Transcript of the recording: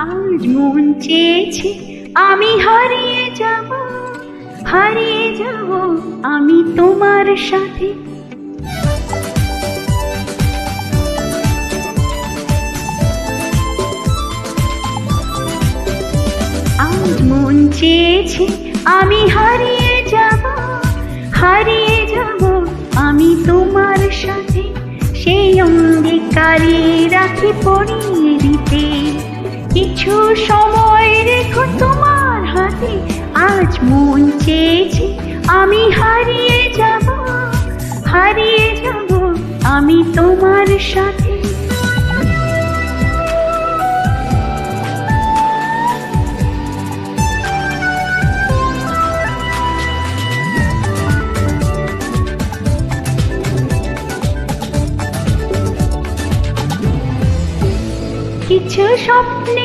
আজ মন চেয়েছে আমি হারিয়ে যাব, হারিয়ে যাব আমি তোমার সাথে। আজ মন চেয়েছে আমি হারিয়ে যাব, হারিয়ে যাব আমি তোমার সাথে। সেই অন্ধকারে রাখি পড়িয়ে দিতে, কিছু সময় রেখো তোমার হাতে। আজ মন চেয়েছে আমি হারিয়ে যাব, হারিয়ে যাব আমি তোমার সাথে। কিছু স্বপ্নে